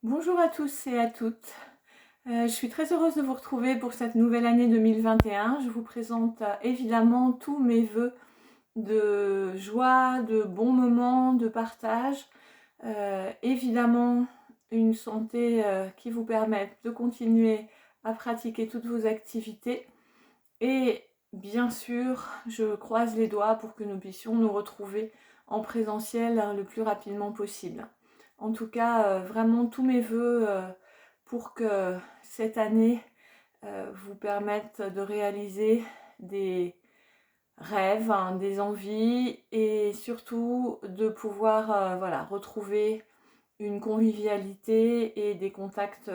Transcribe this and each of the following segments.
Bonjour à tous et à toutes. Je suis très heureuse de vous retrouver pour cette nouvelle année 2021. Je vous présente évidemment tous mes vœux de joie, de bons moments, de partage. Évidemment, une santé qui vous permette de continuer à pratiquer toutes vos activités. Et bien sûr, je croise les doigts pour que nous puissions nous retrouver en présentiel le plus rapidement possible. En tout cas, vraiment tous mes vœux pour que cette année vous permette de réaliser des rêves, hein, des envies et surtout de pouvoir retrouver une convivialité et des contacts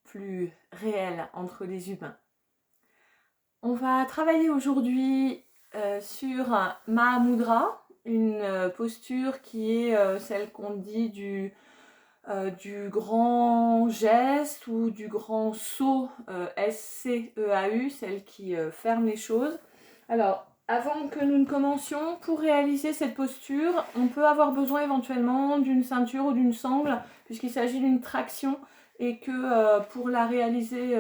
plus réels entre les humains. On va travailler aujourd'hui sur Mahamudra, une posture qui est celle qu'on dit du grand geste ou du grand saut, SCEAU, celle qui ferme les choses. Alors, avant que nous ne commencions, pour réaliser cette posture, on peut avoir besoin éventuellement d'une ceinture ou d'une sangle, puisqu'il s'agit d'une traction et que pour la réaliser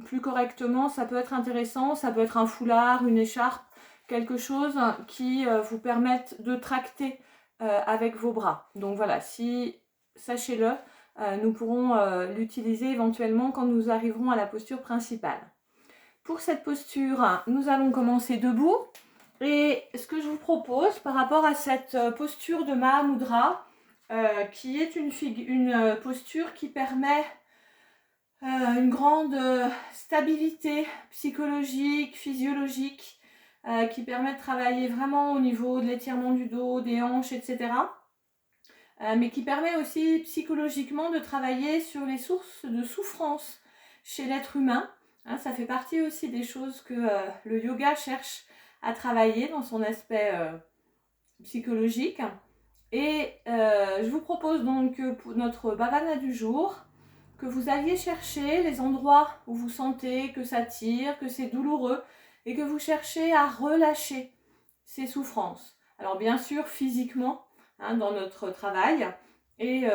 plus correctement, ça peut être intéressant, ça peut être un foulard, une écharpe, quelque chose qui vous permette de tracter avec vos bras. Donc voilà, sachez-le, nous pourrons l'utiliser éventuellement quand nous arriverons à la posture principale. Pour cette posture, nous allons commencer debout. Et ce que je vous propose par rapport à cette posture de Mahamudra, qui est une posture qui permet une grande stabilité psychologique, physiologique, qui permet de travailler vraiment au niveau de l'étirement du dos, des hanches, etc. Mais qui permet aussi psychologiquement de travailler sur les sources de souffrance chez l'être humain. Ça fait partie aussi des choses que le yoga cherche à travailler dans son aspect psychologique. Et je vous propose donc pour notre bhavana du jour que vous alliez chercher les endroits où vous sentez que ça tire, que c'est douloureux et que vous cherchez à relâcher ces souffrances. Alors bien sûr physiquement, dans notre travail et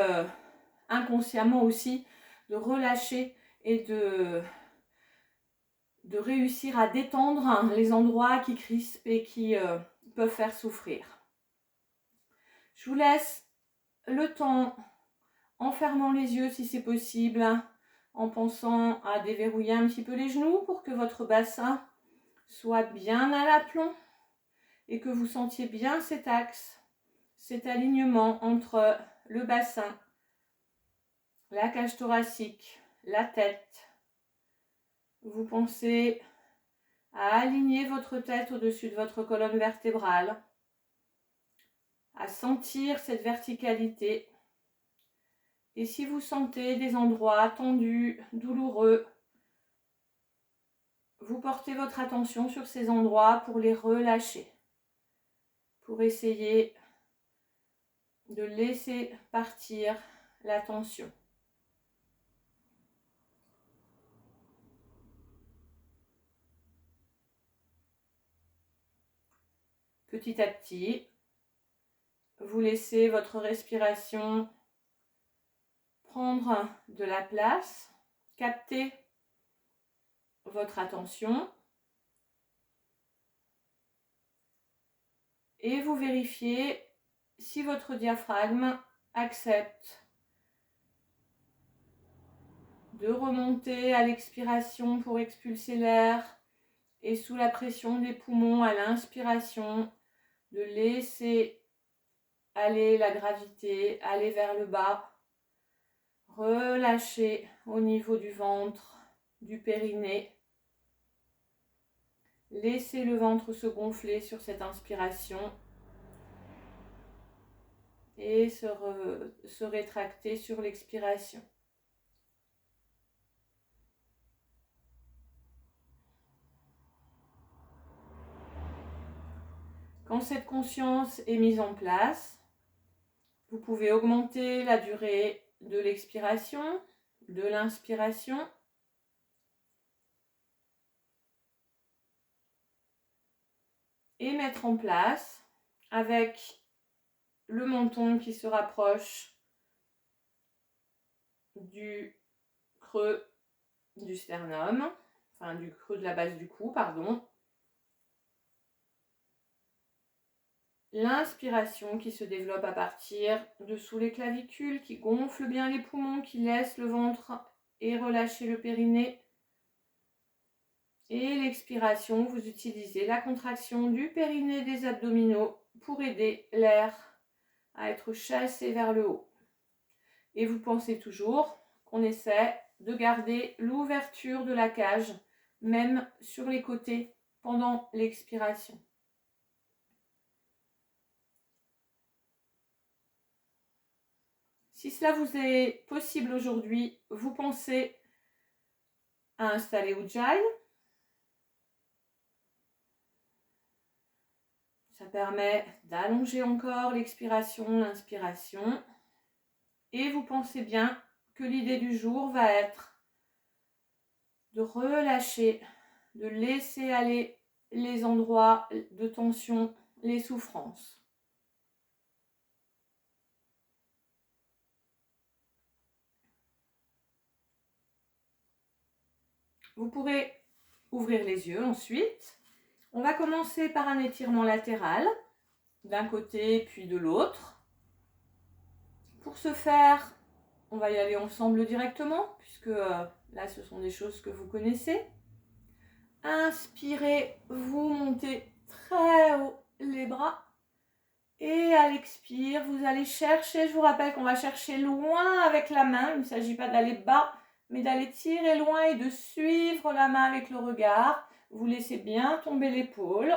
inconsciemment aussi de relâcher et de réussir à détendre les endroits qui crispent et qui peuvent faire souffrir. Je vous laisse le temps en fermant les yeux si c'est possible, en pensant à déverrouiller un petit peu les genoux pour que votre bassin soit bien à l'aplomb et que vous sentiez bien cet axe, cet alignement entre le bassin, la cage thoracique, la tête. Vous pensez à aligner votre tête au-dessus de votre colonne vertébrale, à sentir cette verticalité. Et si vous sentez des endroits tendus, douloureux, vous portez votre attention sur ces endroits pour les relâcher, pour essayer de laisser partir la tension. Petit à petit, vous laissez votre respiration prendre de la place, capter votre attention et vous vérifiez si votre diaphragme accepte de remonter à l'expiration pour expulser l'air et sous la pression des poumons à l'inspiration, de laisser aller la gravité, aller vers le bas, relâcher au niveau du ventre, du périnée. Laissez le ventre se gonfler sur cette inspiration et se rétracter sur l'expiration. Quand cette conscience est mise en place, vous pouvez augmenter la durée de l'expiration, de l'inspiration. Et mettre en place avec le menton qui se rapproche du creux du sternum, enfin du creux de la base du cou, pardon. L'inspiration qui se développe à partir de sous les clavicules, qui gonfle bien les poumons, qui laisse le ventre et relâcher le périnée. Et l'expiration, vous utilisez la contraction du périnée et des abdominaux pour aider l'air à être chassé vers le haut. Et vous pensez toujours qu'on essaie de garder l'ouverture de la cage, même sur les côtés, pendant l'expiration. Si cela vous est possible aujourd'hui, vous pensez à installer Ujjayi. Ça permet d'allonger encore l'expiration, l'inspiration. Et vous pensez bien que l'idée du jour va être de relâcher, de laisser aller les endroits de tension, les souffrances. Vous pourrez ouvrir les yeux ensuite. On va commencer par un étirement latéral, d'un côté puis de l'autre. Pour ce faire, on va y aller ensemble directement, puisque là, ce sont des choses que vous connaissez. Inspirez, vous montez très haut les bras. Et à l'expire, vous allez chercher, je vous rappelle qu'on va chercher loin avec la main. Il ne s'agit pas d'aller bas, mais d'aller tirer loin et de suivre la main avec le regard. Vous laissez bien tomber l'épaule.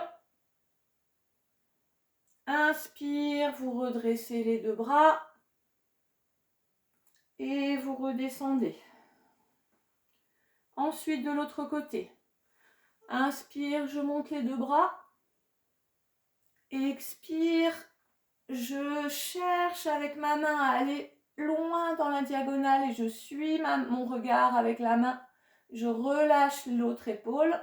Inspire, vous redressez les deux bras. Et vous redescendez. Ensuite, de l'autre côté. Inspire, je monte les deux bras. Expire, je cherche avec ma main à aller loin dans la diagonale et je suis mon regard avec la main. Je relâche l'autre épaule.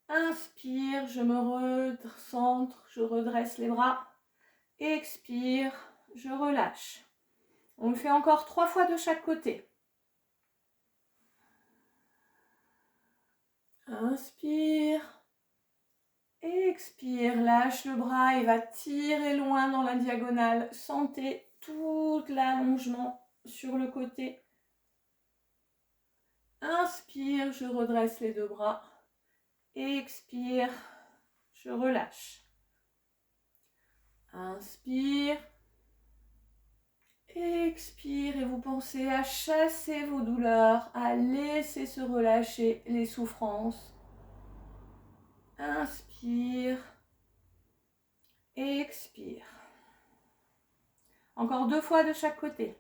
Inspire, je me recentre, je redresse les bras. Expire, je relâche. On le fait encore 3 fois de chaque côté. Inspire. Expire, lâche le bras et va tirer loin dans la diagonale. Sentez tout l'allongement sur le côté. Inspire, je redresse les deux bras. Expire, je relâche. Inspire. Expire et vous pensez à chasser vos douleurs, à laisser se relâcher les souffrances. Inspire. Expire. Encore 2 fois de chaque côté.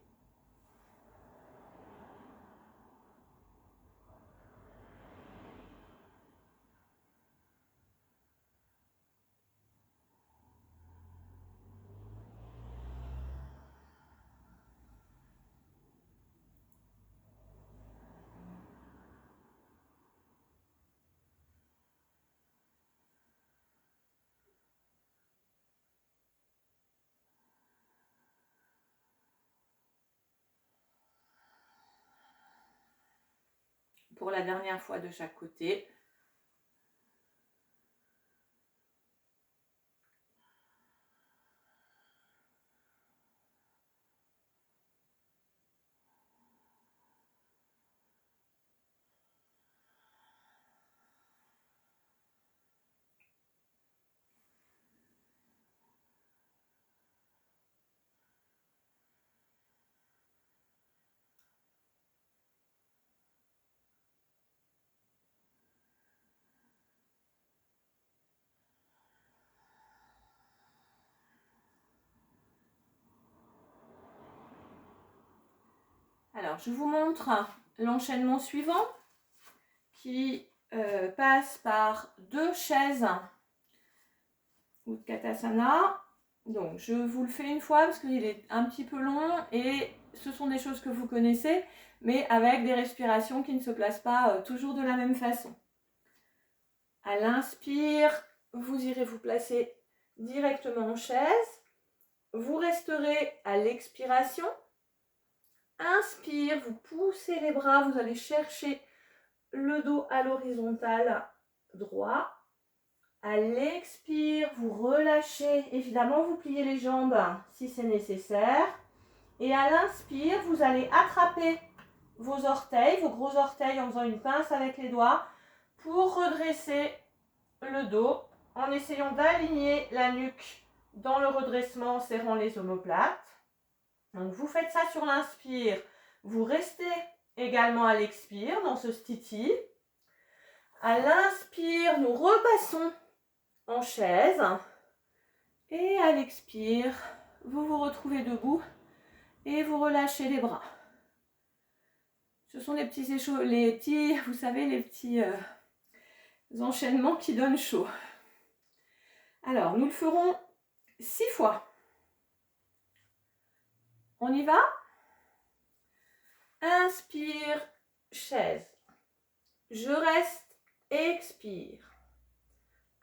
Pour la dernière fois de chaque côté. Alors, je vous montre l'enchaînement suivant qui passe par 2 chaises Utkatasana. Donc, je vous le fais une fois parce qu'il est un petit peu long et ce sont des choses que vous connaissez, mais avec des respirations qui ne se placent pas toujours de la même façon. À l'inspire, vous irez vous placer directement en chaise. Vous resterez à l'expiration Inspire, vous poussez les bras, vous allez chercher le dos à l'horizontale droit. À l'expire, vous relâchez. Évidemment, vous pliez les jambes si c'est nécessaire. Et à l'inspire, vous allez attraper vos orteils, vos gros orteils en faisant une pince avec les doigts pour redresser le dos en essayant d'aligner la nuque dans le redressement en serrant les omoplates. Donc vous faites ça sur l'inspire, vous restez également à l'expire dans ce stiti. À l'inspire, nous repassons en chaise et à l'expire, vous vous retrouvez debout et vous relâchez les bras. Ce sont les petits, vous savez, les petits enchaînements qui donnent chaud. Alors, nous le ferons 6 fois. On y va? Inspire, chaise. Je reste, expire.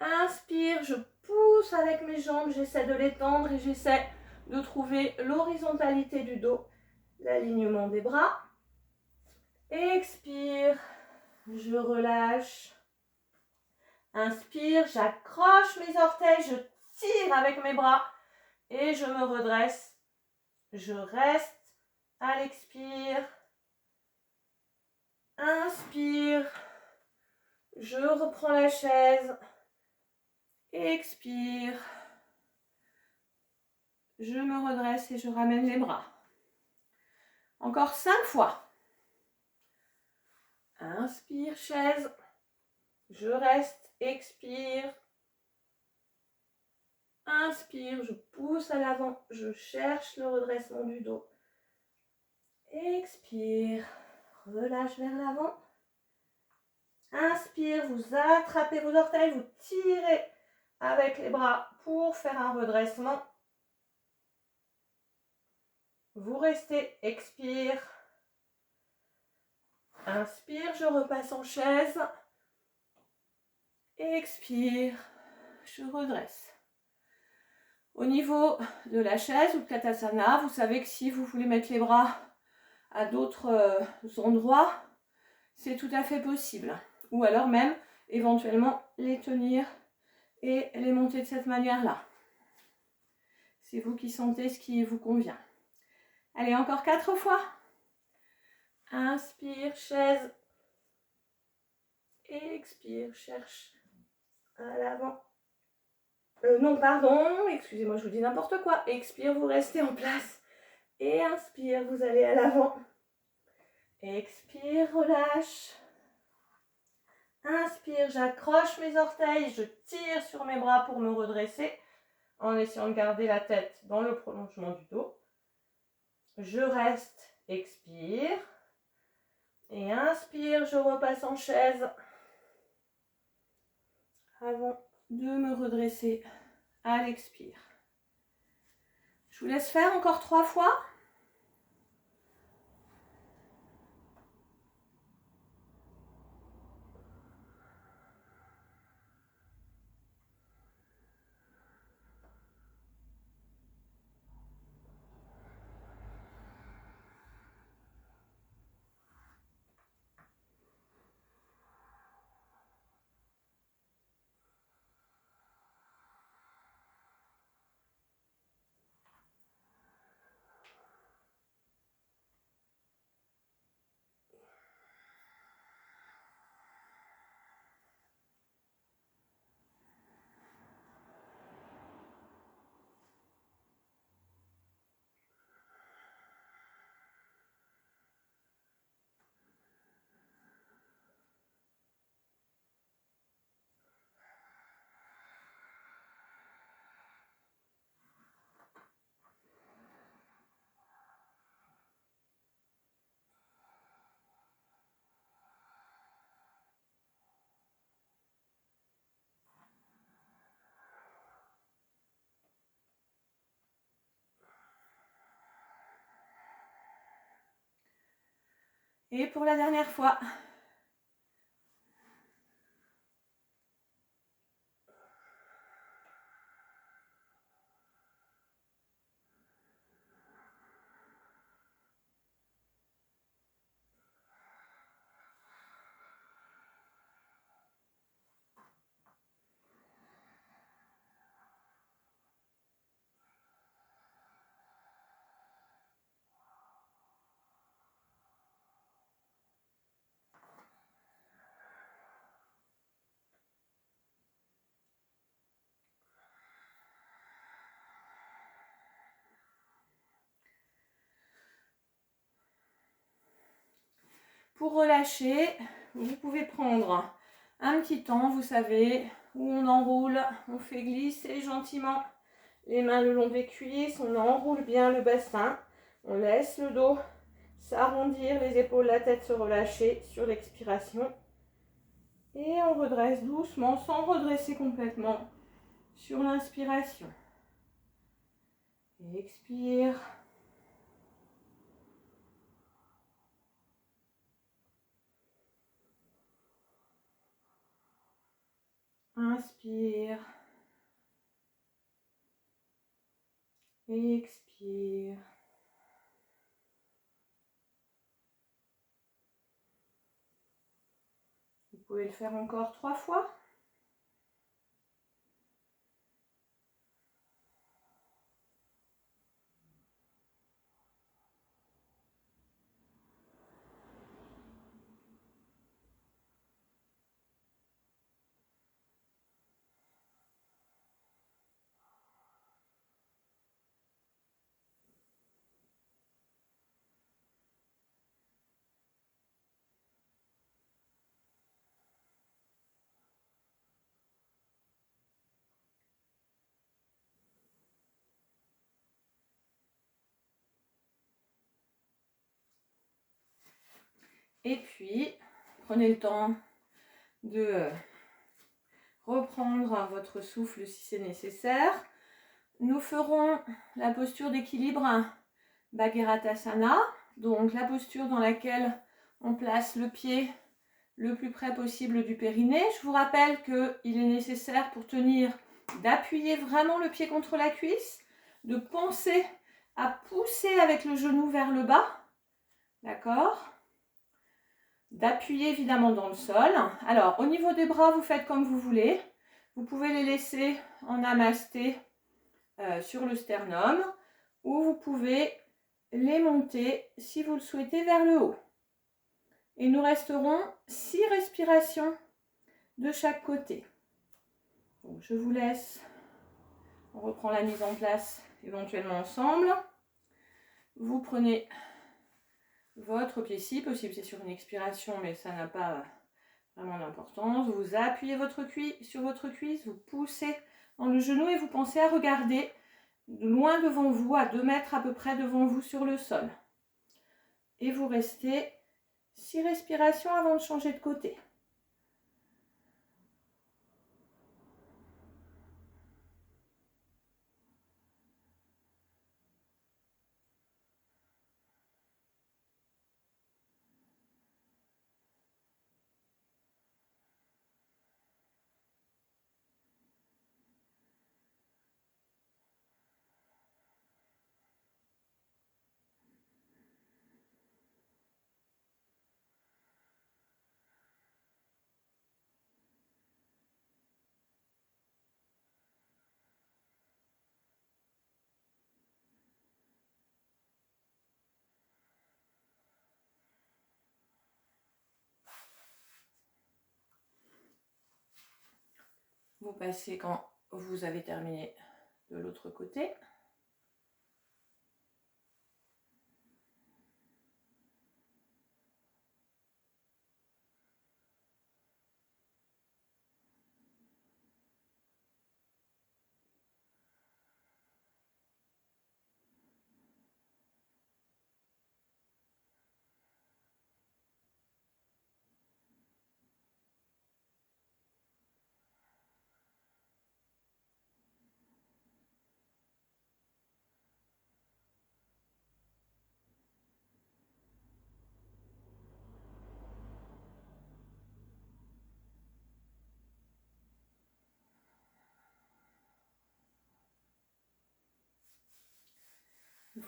Inspire, je pousse avec mes jambes, j'essaie de l'étendre et j'essaie de trouver l'horizontalité du dos, l'alignement des bras. Expire, je relâche. Inspire, j'accroche mes orteils, je tire avec mes bras et je me redresse. Je reste à l'expire. Inspire, je reprends la chaise. Expire, je me redresse et je ramène les bras. Encore 5 fois. Inspire, chaise. Je reste, expire. Inspire, je pousse à l'avant, je cherche le redressement du dos. Expire, relâche vers l'avant. Inspire, vous attrapez vos orteils, vous tirez avec les bras pour faire un redressement. Vous restez, expire. Inspire, je repasse en chaise. Expire, je redresse. Au niveau de la chaise ou de Katasana, vous savez que si vous voulez mettre les bras à d'autres endroits, c'est tout à fait possible. Ou alors même, éventuellement, les tenir et les monter de cette manière-là. C'est vous qui sentez ce qui vous convient. Allez, encore 4 fois. Inspire, chaise. Expire, cherche à l'avant. Non, pardon, excusez-moi, je vous dis n'importe quoi. Expire, vous restez en place. Et inspire, vous allez à l'avant. Expire, relâche. Inspire, j'accroche mes orteils, je tire sur mes bras pour me redresser en essayant de garder la tête dans le prolongement du dos. Je reste, expire. Et inspire, je repasse en chaise avant de me redresser à l'expire. Je vous laisse faire encore 3 fois. Et pour la dernière fois. Pour relâcher, vous pouvez prendre un petit temps, vous savez, où on enroule, on fait glisser gentiment les mains le long des cuisses, on enroule bien le bassin, on laisse le dos s'arrondir, les épaules, la tête se relâcher sur l'expiration. Et on redresse doucement, sans redresser complètement, sur l'inspiration. Expire. Inspire. Expire. Vous pouvez le faire encore 3 fois. Et puis, prenez le temps de reprendre votre souffle si c'est nécessaire. Nous ferons la posture d'équilibre Bhagiratasana, donc la posture dans laquelle on place le pied le plus près possible du périnée. Je vous rappelle qu'il est nécessaire pour tenir d'appuyer vraiment le pied contre la cuisse, de penser à pousser avec le genou vers le bas, d'accord ? D'appuyer évidemment dans le sol. Alors, au niveau des bras, vous faites comme vous voulez. Vous pouvez les laisser en namasté sur le sternum ou vous pouvez les monter, si vous le souhaitez, vers le haut. Et nous resterons 6 respirations de chaque côté. Donc, je vous laisse. On reprend la mise en place éventuellement ensemble. Vous prenez votre pied, si possible, c'est sur une expiration, mais ça n'a pas vraiment d'importance. Vous appuyez votre cuisse sur votre cuisse, vous poussez dans le genou et vous pensez à regarder loin devant vous, à 2 mètres à peu près devant vous sur le sol. Et vous restez 6 respirations avant de changer de côté. Vous passez quand vous avez terminé de l'autre côté.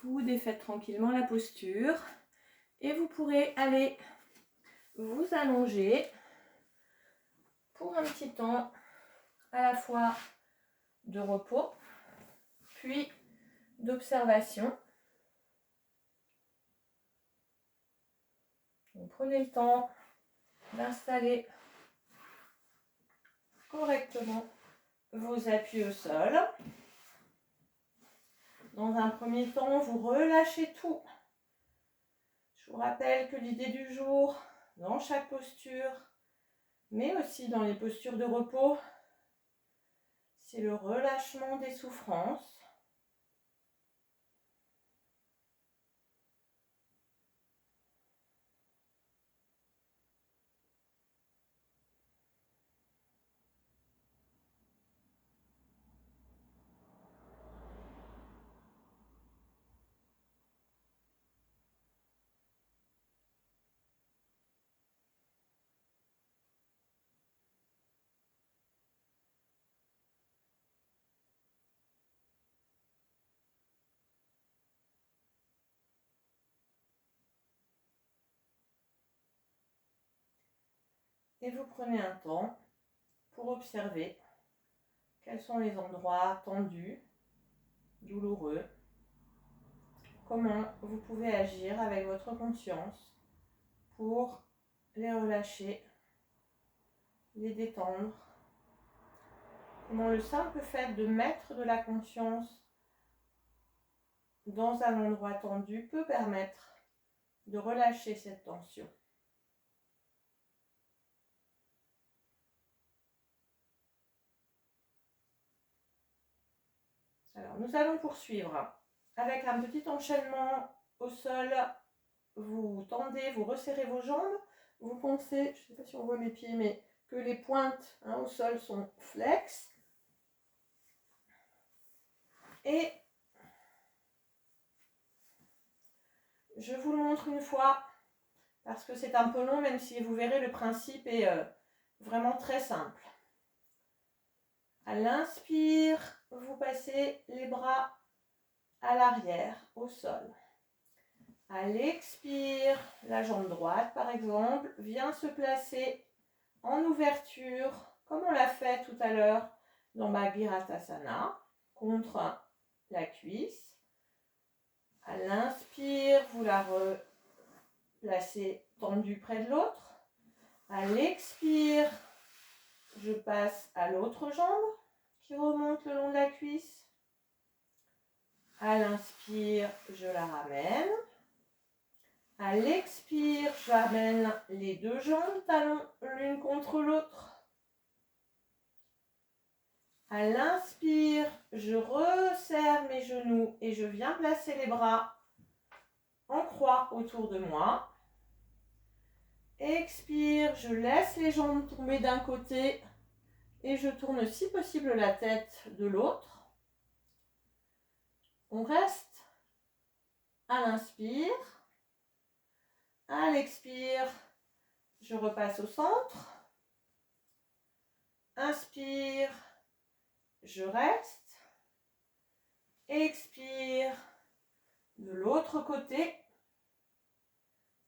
Vous défaites tranquillement la posture et vous pourrez aller vous allonger pour un petit temps à la fois de repos puis d'observation. Donc, prenez le temps d'installer correctement vos appuis au sol. Dans un premier temps, vous relâchez tout. Je vous rappelle que l'idée du jour, dans chaque posture, mais aussi dans les postures de repos, c'est le relâchement des souffrances. Et vous prenez un temps pour observer quels sont les endroits tendus, douloureux, comment vous pouvez agir avec votre conscience pour les relâcher, les détendre. Comment le simple fait de mettre de la conscience dans un endroit tendu peut permettre de relâcher cette tension. Alors, nous allons poursuivre avec un petit enchaînement au sol. Vous tendez, vous resserrez vos jambes. Vous pensez, je ne sais pas si on voit mes pieds, mais que les pointes au sol sont flexes. Et je vous le montre une fois parce que c'est un peu long, même si vous verrez le principe est vraiment très simple. À l'inspire, vous passez les bras à l'arrière, au sol. À l'expire, la jambe droite par exemple vient se placer en ouverture, comme on l'a fait tout à l'heure dans Bhagirathasana, contre la cuisse. À l'inspire, vous la replacez tendue près de l'autre. À l'expire, je passe à l'autre jambe qui remonte le long de la cuisse. À l'inspire, je la ramène. À l'expire, j'amène les deux jambes, talons l'une contre l'autre. À l'inspire, je resserre mes genoux et je viens placer les bras en croix autour de moi. Expire, je laisse les jambes tomber d'un côté et je tourne si possible la tête de l'autre. On reste à l'inspire. À l'expire, je repasse au centre. Inspire, je reste. Expire, de l'autre côté,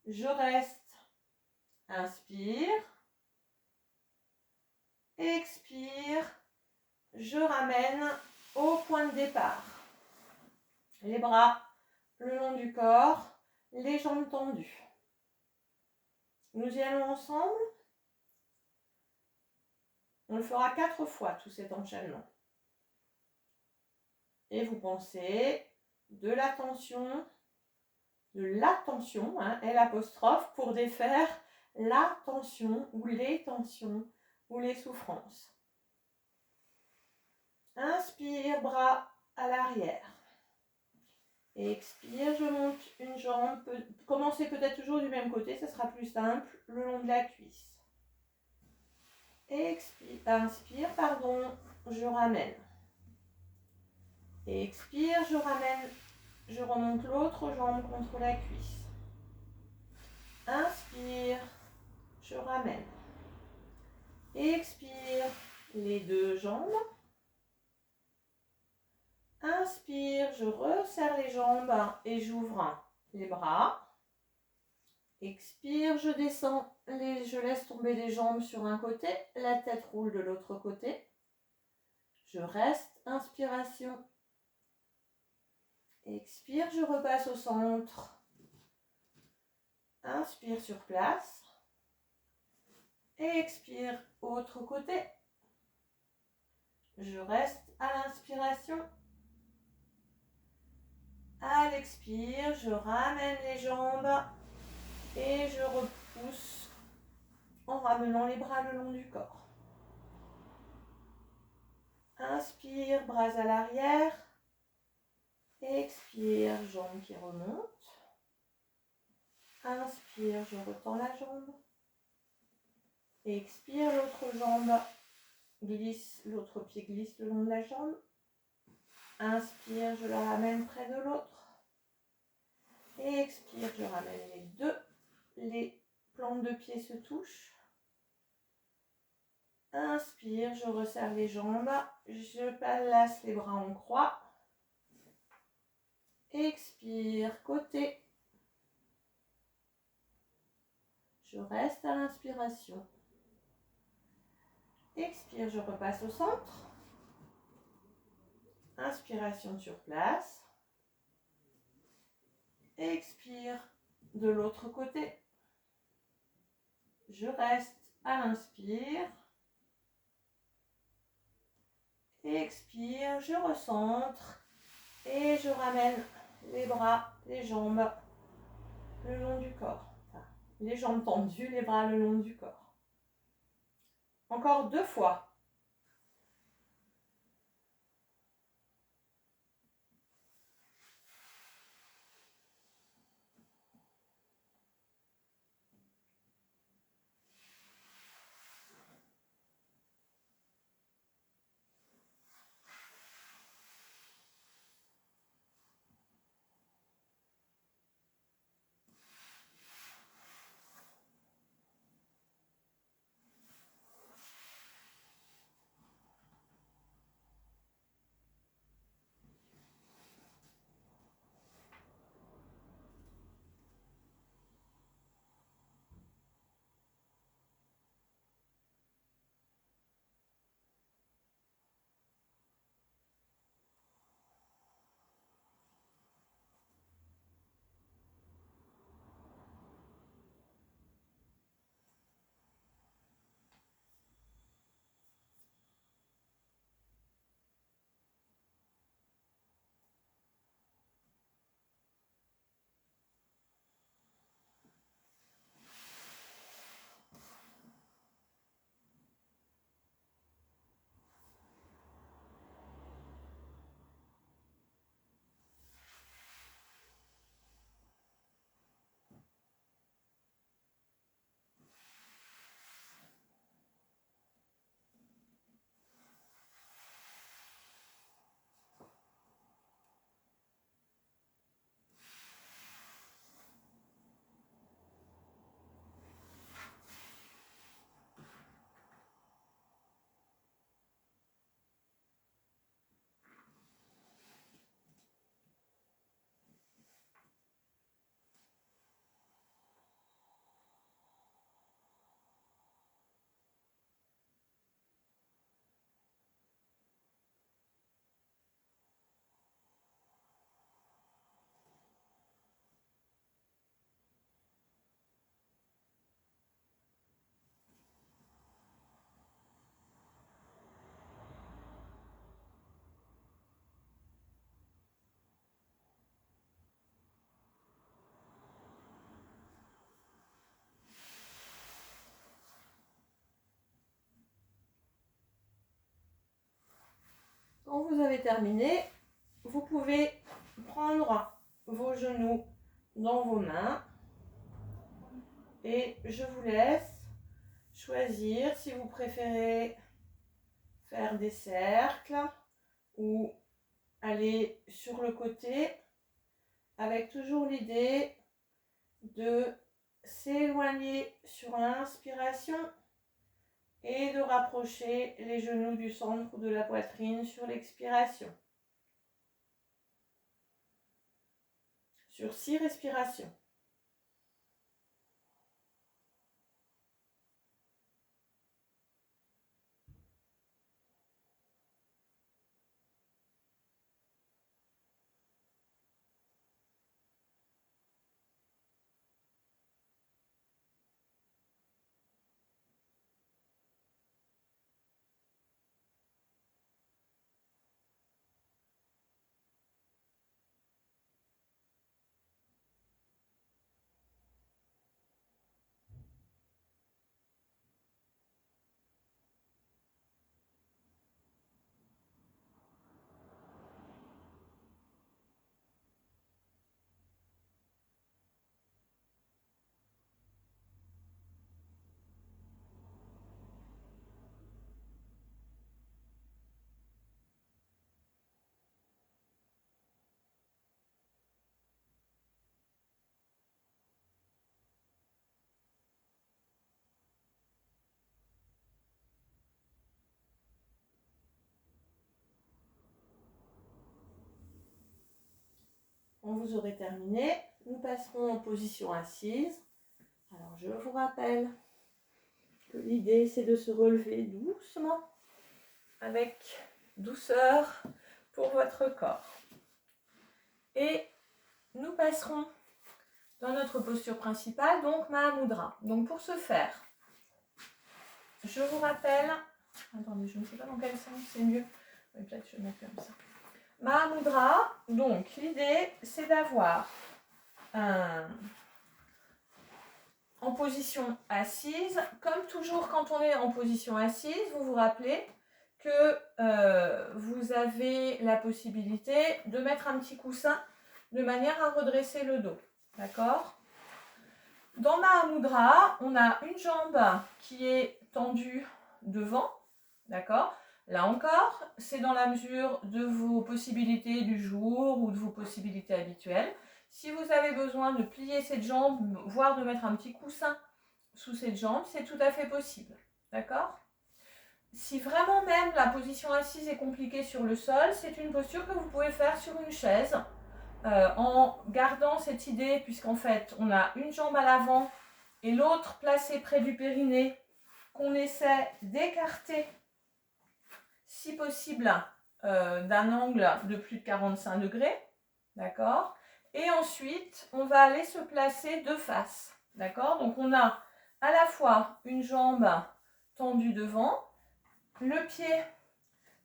je reste. Inspire. Expire, je ramène au point de départ. Les bras le long du corps, les jambes tendues. Nous y allons ensemble. On le fera 4 fois, tout cet enchaînement. Et vous pensez de l'attention, L', pour défaire la tension ou les tensions ou les souffrances. Inspire, bras à l'arrière. Expire, je monte une jambe. Commencez peut-être toujours du même côté, ce sera plus simple, le long de la cuisse. Inspire, je ramène. Expire, je ramène, je remonte l'autre jambe contre la cuisse. Inspire, je ramène. Expire, les deux jambes. Inspire, je resserre les jambes et j'ouvre les bras. Expire, je descends, je laisse tomber les jambes sur un côté, la tête roule de l'autre côté. Je reste, inspiration. Expire, je repasse au centre. Inspire sur place. Et expire, autre côté. Je reste à l'inspiration. À l'expire, je ramène les jambes et je repousse en ramenant les bras le long du corps. Inspire, bras à l'arrière. Expire, jambe qui remonte. Inspire, je retends la jambe. Expire, l'autre jambe glisse, l'autre pied glisse le long de la jambe. Inspire, je le ramène près de l'autre. Expire, je ramène les deux. Les plantes de pied se touchent. Inspire, je resserre les jambes. Je place les bras en croix. Expire, côté. Je reste à l'inspiration. Expire, je repasse au centre. Inspiration sur place. Expire de l'autre côté. Je reste à l'inspire. Expire, je recentre. Et je ramène les bras, les jambes le long du corps. Enfin, les jambes tendues, les bras le long du corps. Encore 2 fois. Quand vous avez terminé, vous pouvez prendre vos genoux dans vos mains et je vous laisse choisir si vous préférez faire des cercles ou aller sur le côté avec toujours l'idée de s'éloigner sur l'inspiration et de rapprocher les genoux du centre de la poitrine sur l'expiration. Sur 6 respirations. quand vous aurez terminé, nous passerons en position assise. Alors, je vous rappelle que l'idée, c'est de se relever doucement, avec douceur pour votre corps. Et nous passerons dans notre posture principale, donc Mahamudra. Donc, pour ce faire, je vous rappelle... Attendez, je ne sais pas dans quel sens c'est mieux. Oui, peut-être je vais mettre comme ça. Mahamudra, donc l'idée c'est d'avoir en position assise. Comme toujours quand on est en position assise, vous vous rappelez que vous avez la possibilité de mettre un petit coussin de manière à redresser le dos. D'accord ? Dans Mahamudra, on a une jambe qui est tendue devant. D'accord ? Là encore, c'est dans la mesure de vos possibilités du jour ou de vos possibilités habituelles. Si vous avez besoin de plier cette jambe, voire de mettre un petit coussin sous cette jambe, c'est tout à fait possible. D'accord ? Si vraiment même la position assise est compliquée sur le sol, c'est une posture que vous pouvez faire sur une chaise en gardant cette idée, puisqu'en fait, on a une jambe à l'avant et l'autre placée près du périnée qu'on essaie d'écarter si possible d'un angle de plus de 45 degrés, d'accord ? Et ensuite, on va aller se placer de face, d'accord ? Donc, on a à la fois une jambe tendue devant, le pied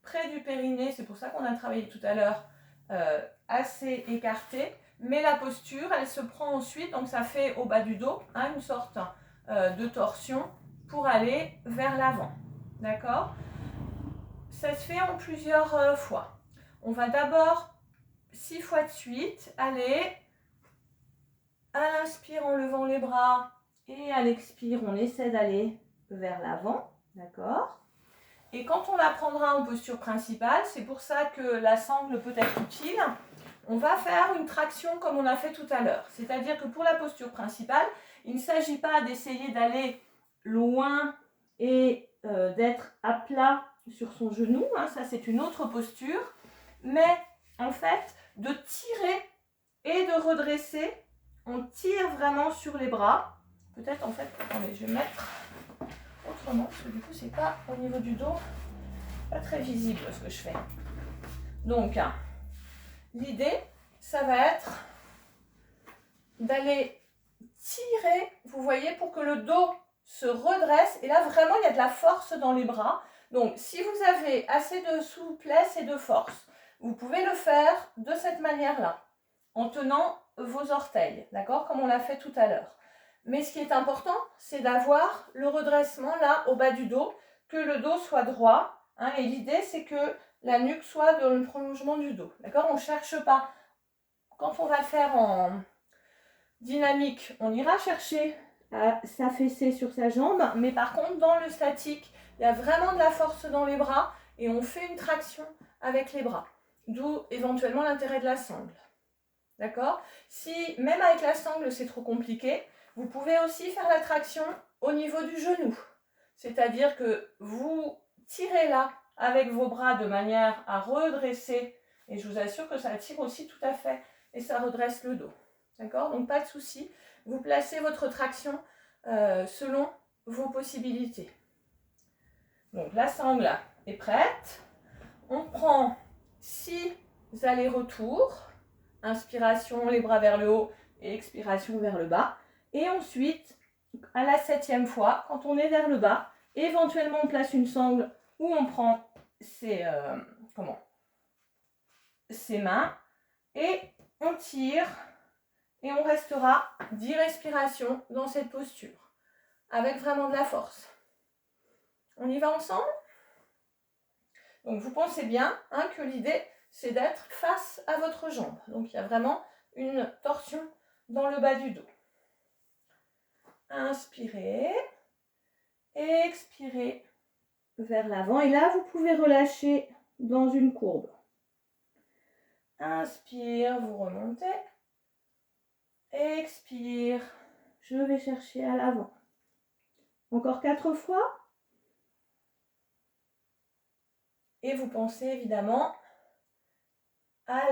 près du périnée, c'est pour ça qu'on a travaillé tout à l'heure, assez écarté, mais la posture, elle se prend ensuite, donc ça fait au bas du dos, hein, une sorte de torsion pour aller vers l'avant, d'accord ? Ça se fait en plusieurs fois. On va d'abord, 6 fois de suite, aller à l'inspire en levant les bras et à l'expire, on essaie d'aller vers l'avant, d'accord ? Et quand on la prendra en posture principale, c'est pour ça que la sangle peut être utile, on va faire une traction comme on a fait tout à l'heure. C'est-à-dire que pour la posture principale, il ne s'agit pas d'essayer d'aller loin et d'être à plat sur son genou, hein, ça c'est une autre posture, mais en fait de tirer et de redresser, on tire vraiment sur les bras. Peut-être en fait, attendez, je vais mettre autrement, parce que du coup c'est pas au niveau du dos, pas très visible ce que je fais. Donc, l'idée, ça va être d'aller tirer, vous voyez, pour que le dos se redresse. Et là, vraiment, il y a de la force dans les bras. Donc, si vous avez assez de souplesse et de force, vous pouvez le faire de cette manière-là, en tenant vos orteils, d'accord, comme on l'a fait tout à l'heure. Mais ce qui est important, c'est d'avoir le redressement là, au bas du dos, que le dos soit droit. Hein, et l'idée, c'est que la nuque soit dans le prolongement du dos, d'accord. On ne cherche pas. Quand on va le faire en dynamique, on ira chercher à s'affaisser sur sa jambe, mais par contre, dans le statique, il y a vraiment de la force dans les bras et on fait une traction avec les bras. D'où éventuellement l'intérêt de la sangle. D'accord ? Si même avec la sangle, c'est trop compliqué, vous pouvez aussi faire la traction au niveau du genou. C'est-à-dire que vous tirez là avec vos bras de manière à redresser, et je vous assure que ça tire aussi tout à fait, et ça redresse le dos. D'accord ? Donc pas de souci, vous placez votre traction selon vos possibilités. Donc la sangle est prête. On prend 6 allers-retours. Inspiration, les bras vers le haut et expiration vers le bas. Et ensuite, à la 7e fois, quand on est vers le bas, éventuellement on place une sangle où on prend ses mains et on tire et on restera 10 respirations dans cette posture avec vraiment de la force. On y va ensemble ? Donc vous pensez bien que l'idée c'est d'être face à votre jambe. Donc il y a vraiment une torsion dans le bas du dos. Inspirez, expirez vers l'avant. Et là, vous pouvez relâcher dans une courbe. Inspire, vous remontez. Expire, je vais chercher à l'avant. Encore 4 fois. Et vous pensez évidemment à